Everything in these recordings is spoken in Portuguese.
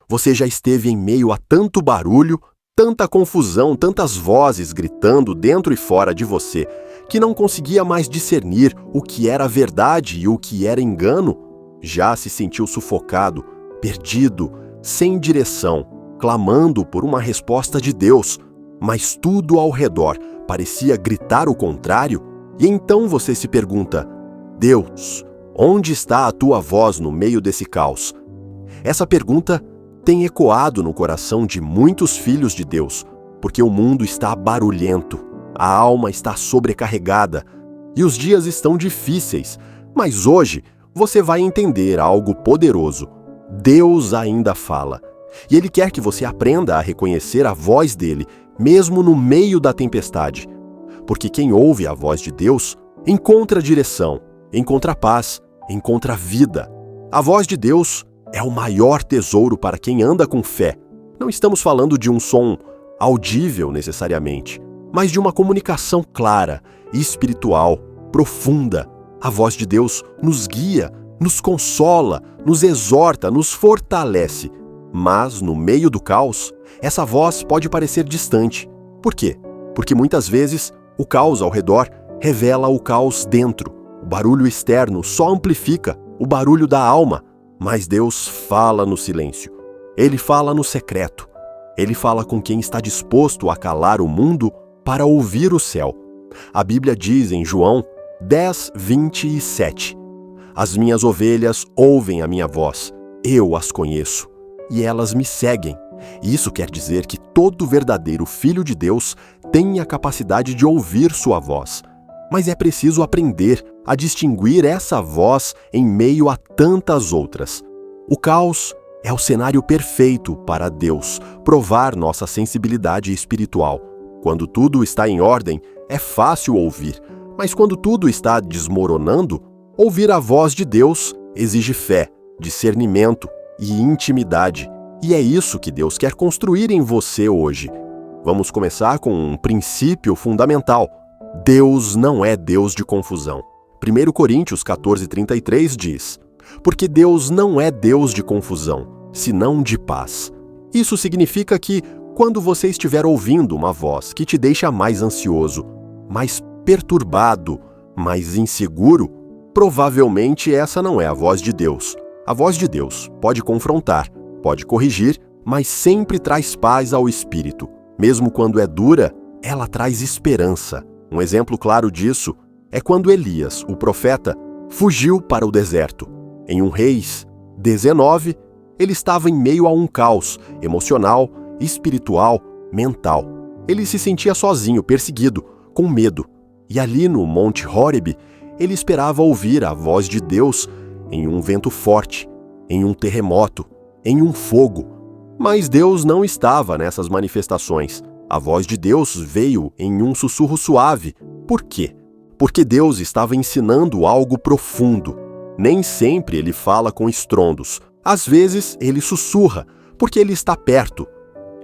Você já esteve em meio a tanto barulho, tanta confusão, tantas vozes gritando dentro e fora de você, que não conseguia mais discernir o que era verdade e o que era engano? Já se sentiu sufocado, perdido, sem direção, clamando por uma resposta de Deus, mas tudo ao redor parecia gritar o contrário? E então você se pergunta: Deus, onde está a tua voz no meio desse caos? Essa pergunta tem ecoado no coração de muitos filhos de Deus, porque o mundo está barulhento, a alma está sobrecarregada e os dias estão difíceis. Mas hoje você vai entender algo poderoso. Deus ainda fala, e Ele quer que você aprenda a reconhecer a voz dele, mesmo no meio da tempestade. Porque quem ouve a voz de Deus encontra direção, encontra paz, encontra vida. A voz de Deus é o maior tesouro para quem anda com fé. Não estamos falando de um som audível necessariamente, mas de uma comunicação clara, espiritual, profunda. A voz de Deus nos guia, nos consola, nos exorta, nos fortalece. Mas, no meio do caos, essa voz pode parecer distante. Por quê? Porque muitas vezes o caos ao redor revela o caos dentro. O barulho externo só amplifica o barulho da alma. Mas Deus fala no silêncio. Ele fala no secreto. Ele fala com quem está disposto a calar o mundo para ouvir o céu. A Bíblia diz em João 10:27: As minhas ovelhas ouvem a minha voz, eu as conheço, e elas me seguem. Isso quer dizer que todo verdadeiro filho de Deus tem a capacidade de ouvir sua voz. Mas é preciso aprender a distinguir essa voz em meio a tantas outras. O caos é o cenário perfeito para Deus provar nossa sensibilidade espiritual. Quando tudo está em ordem, é fácil ouvir, mas quando tudo está desmoronando, ouvir a voz de Deus exige fé, discernimento e intimidade. E é isso que Deus quer construir em você hoje. Vamos começar com um princípio fundamental. Deus não é Deus de confusão. 1 Coríntios 14:33 diz: Porque Deus não é Deus de confusão, senão de paz. Isso significa que, quando você estiver ouvindo uma voz que te deixa mais ansioso, mais perturbado, mais inseguro, provavelmente essa não é a voz de Deus. A voz de Deus pode confrontar, pode corrigir, mas sempre traz paz ao espírito. Mesmo quando é dura, ela traz esperança. Um exemplo claro disso é quando Elias, o profeta, fugiu para o deserto. Em 1 Reis 19, ele estava em meio a um caos emocional, espiritual, mental. Ele se sentia sozinho, perseguido, com medo. E ali no Monte Horebe, ele esperava ouvir a voz de Deus em um vento forte, em um terremoto, em um fogo. Mas Deus não estava nessas manifestações. A voz de Deus veio em um sussurro suave. Por quê? Porque Deus estava ensinando algo profundo. Nem sempre ele fala com estrondos. Às vezes ele sussurra, porque ele está perto.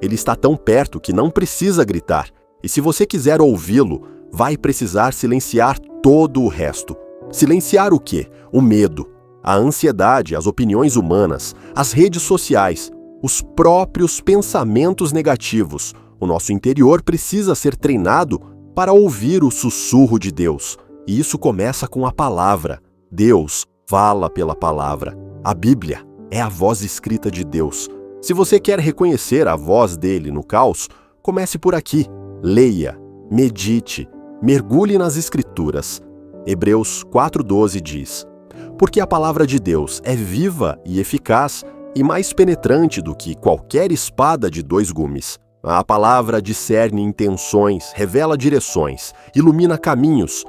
Ele está tão perto que não precisa gritar. E se você quiser ouvi-lo, vai precisar silenciar todo o resto. Silenciar o quê? O medo, a ansiedade, as opiniões humanas, as redes sociais, os próprios pensamentos negativos. O nosso interior precisa ser treinado para ouvir o sussurro de Deus. E isso começa com a palavra. Deus fala pela palavra. A Bíblia é a voz escrita de Deus. Se você quer reconhecer a voz dele no caos, comece por aqui. Leia, medite, mergulhe nas Escrituras. Hebreus 4:12 diz: Porque a palavra de Deus é viva e eficaz e mais penetrante do que qualquer espada de 2 gumes. A palavra discerne intenções, revela direções, ilumina caminhos.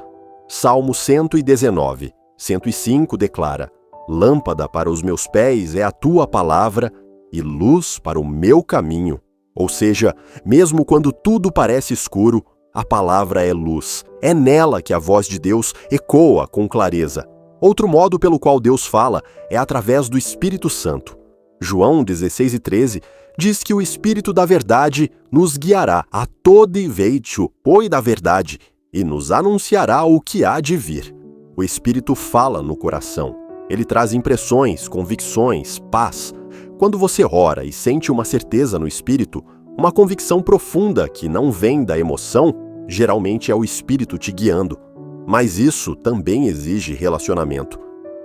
Salmo 119, 105 declara: Lâmpada para os meus pés é a tua palavra e luz para o meu caminho. Ou seja, mesmo quando tudo parece escuro, a palavra é luz. É nela que a voz de Deus ecoa com clareza. Outro modo pelo qual Deus fala é através do Espírito Santo. João 16:13 diz que o Espírito da Verdade nos guiará a todo veitio poi da verdade e nos anunciará o que há de vir. O Espírito fala no coração. Ele traz impressões, convicções, paz. Quando você ora e sente uma certeza no espírito, uma convicção profunda que não vem da emoção, geralmente é o espírito te guiando. Mas isso também exige relacionamento.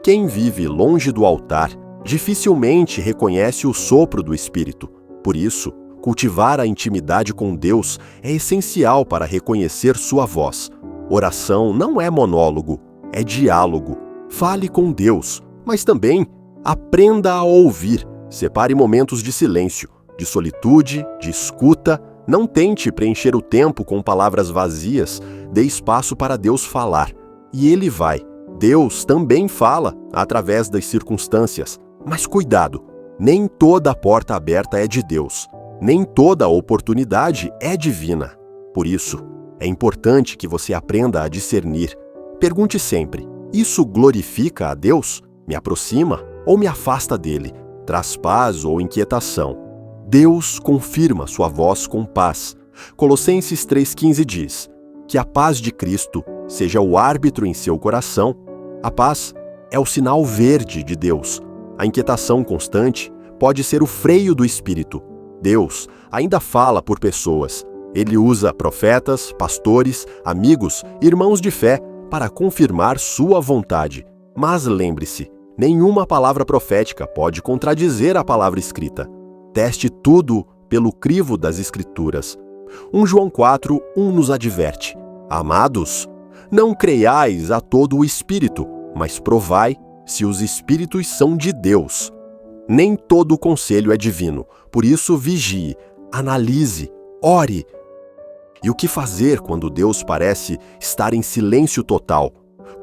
Quem vive longe do altar dificilmente reconhece o sopro do espírito. Por isso, cultivar a intimidade com Deus é essencial para reconhecer sua voz. Oração não é monólogo, é diálogo. Fale com Deus, mas também aprenda a ouvir. Separe momentos de silêncio, de solitude, de escuta. Não tente preencher o tempo com palavras vazias. Dê espaço para Deus falar. E Ele vai. Deus também fala através das circunstâncias. Mas cuidado, nem toda porta aberta é de Deus. Nem toda oportunidade é divina. Por isso, é importante que você aprenda a discernir. Pergunte sempre: isso glorifica a Deus? Me aproxima ou me afasta dele? Traz paz ou inquietação? Deus confirma sua voz com paz. Colossenses 3,15 diz: que a paz de Cristo seja o árbitro em seu coração. A paz é o sinal verde de Deus. A inquietação constante pode ser o freio do espírito. Deus ainda fala por pessoas. Ele usa profetas, pastores, amigos, irmãos de fé para confirmar sua vontade. Mas lembre-se, nenhuma palavra profética pode contradizer a palavra escrita. Teste tudo pelo crivo das Escrituras. 1 João 4:1 nos adverte: amados, não creiais a todo o espírito, mas provai se os espíritos são de Deus. Nem todo conselho é divino, por isso vigie, analise, ore. E o que fazer quando Deus parece estar em silêncio total?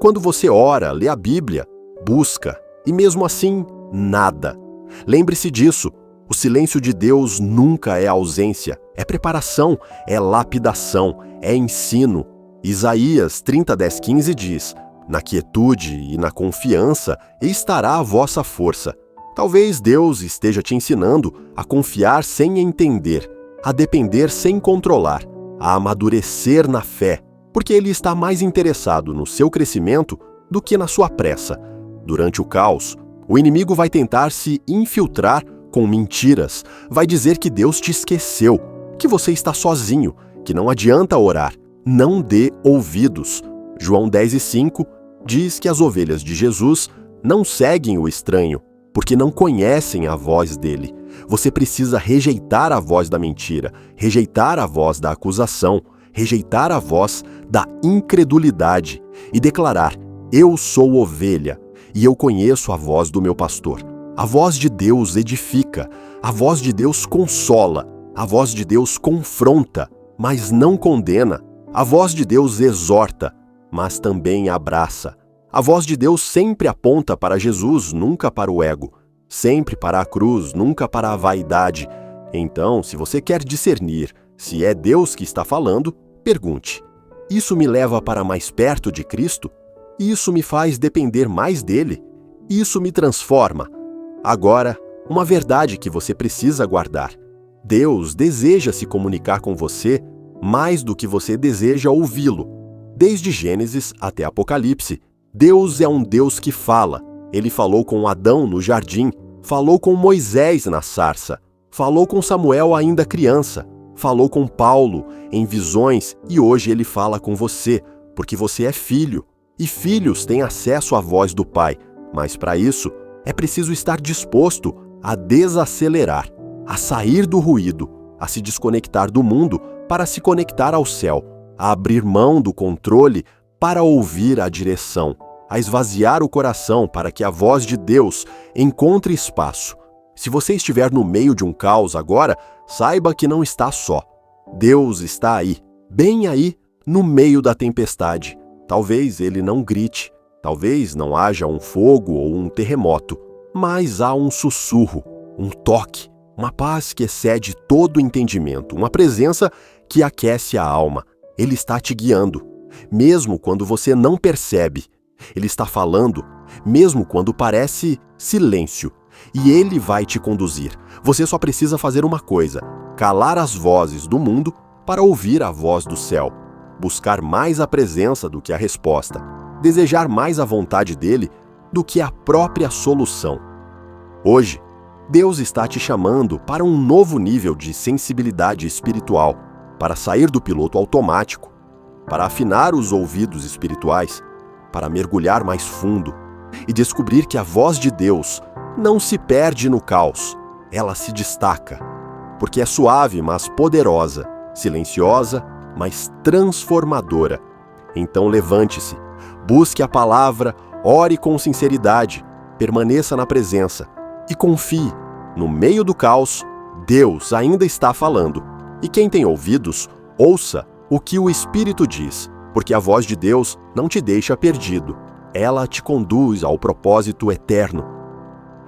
Quando você ora, lê a Bíblia, busca, e mesmo assim, nada. Lembre-se disso, o silêncio de Deus nunca é ausência, é preparação, é lapidação, é ensino. Isaías 30:10-15 diz: na quietude e na confiança estará a vossa força. Talvez Deus esteja te ensinando a confiar sem entender, a depender sem controlar, a amadurecer na fé, porque Ele está mais interessado no seu crescimento do que na sua pressa. Durante o caos, o inimigo vai tentar se infiltrar com mentiras, vai dizer que Deus te esqueceu, que você está sozinho, que não adianta orar. Não dê ouvidos. João 10:5 diz que as ovelhas de Jesus não seguem o estranho, porque não conhecem a voz dele. Você precisa rejeitar a voz da mentira, rejeitar a voz da acusação, rejeitar a voz da incredulidade e declarar: eu sou ovelha e eu conheço a voz do meu pastor. A voz de Deus edifica, a voz de Deus consola, a voz de Deus confronta, mas não condena. A voz de Deus exorta, mas também abraça. A voz de Deus sempre aponta para Jesus, nunca para o ego. Sempre para a cruz, nunca para a vaidade. Então, se você quer discernir se é Deus que está falando, pergunte: isso me leva para mais perto de Cristo? Isso me faz depender mais dele? Isso me transforma? Agora, uma verdade que você precisa guardar: Deus deseja se comunicar com você mais do que você deseja ouvi-lo. Desde Gênesis até Apocalipse, Deus é um Deus que fala. Ele falou com Adão no jardim, falou com Moisés na sarça, falou com Samuel ainda criança, falou com Paulo em visões e hoje ele fala com você, porque você é filho. E filhos têm acesso à voz do Pai, mas para isso é preciso estar disposto a desacelerar, a sair do ruído, a se desconectar do mundo para se conectar ao céu, a abrir mão do controle para ouvir a direção, a esvaziar o coração para que a voz de Deus encontre espaço. Se você estiver no meio de um caos agora, saiba que não está só. Deus está aí, bem aí, no meio da tempestade. Talvez ele não grite, talvez não haja um fogo ou um terremoto, mas há um sussurro, um toque, uma paz que excede todo entendimento, uma presença que aquece a alma. Ele está te guiando, mesmo quando você não percebe. Ele está falando, mesmo quando parece silêncio. E ele vai te conduzir. Você só precisa fazer uma coisa: calar as vozes do mundo para ouvir a voz do céu. Buscar mais a presença do que a resposta. Desejar mais a vontade dele do que a própria solução. Hoje, Deus está te chamando para um novo nível de sensibilidade espiritual, para sair do piloto automático, para afinar os ouvidos espirituais, para mergulhar mais fundo e descobrir que a voz de Deus não se perde no caos, ela se destaca, porque é suave, mas poderosa, silenciosa, mas transformadora. Então levante-se, busque a palavra, ore com sinceridade, permaneça na presença e confie. No meio do caos, Deus ainda está falando. E quem tem ouvidos, ouça o que o Espírito diz, porque a voz de Deus não te deixa perdido. Ela te conduz ao propósito eterno.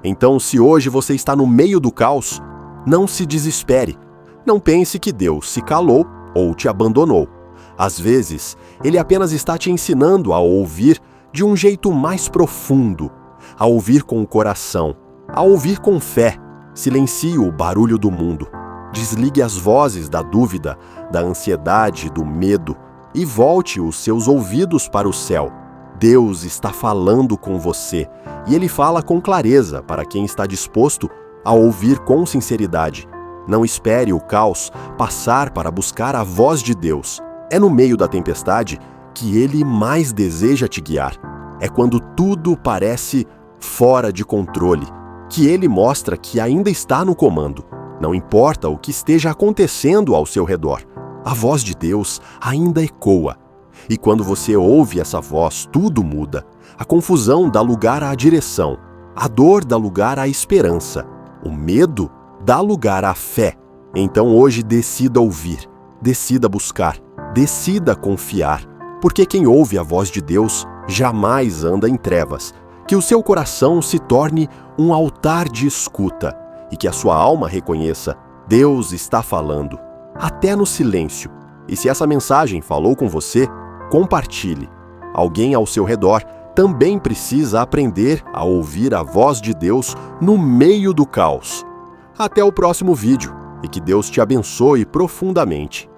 Então, se hoje você está no meio do caos, não se desespere. Não pense que Deus se calou ou te abandonou. Às vezes, Ele apenas está te ensinando a ouvir de um jeito mais profundo, a ouvir com o coração, a ouvir com fé. Silencie o barulho do mundo. Desligue as vozes da dúvida, da ansiedade, do medo e volte os seus ouvidos para o céu. Deus está falando com você e Ele fala com clareza para quem está disposto a ouvir com sinceridade. Não espere o caos passar para buscar a voz de Deus. É no meio da tempestade que Ele mais deseja te guiar. É quando tudo parece fora de controle que Ele mostra que ainda está no comando. Não importa o que esteja acontecendo ao seu redor, a voz de Deus ainda ecoa. E quando você ouve essa voz, tudo muda. A confusão dá lugar à direção, a dor dá lugar à esperança, o medo dá lugar à fé. Então hoje decida ouvir, decida buscar, decida confiar, porque quem ouve a voz de Deus jamais anda em trevas. Que o seu coração se torne um altar de escuta e que a sua alma reconheça: Deus está falando, até no silêncio. E se essa mensagem falou com você, compartilhe. Alguém ao seu redor também precisa aprender a ouvir a voz de Deus no meio do caos. Até o próximo vídeo e que Deus te abençoe profundamente.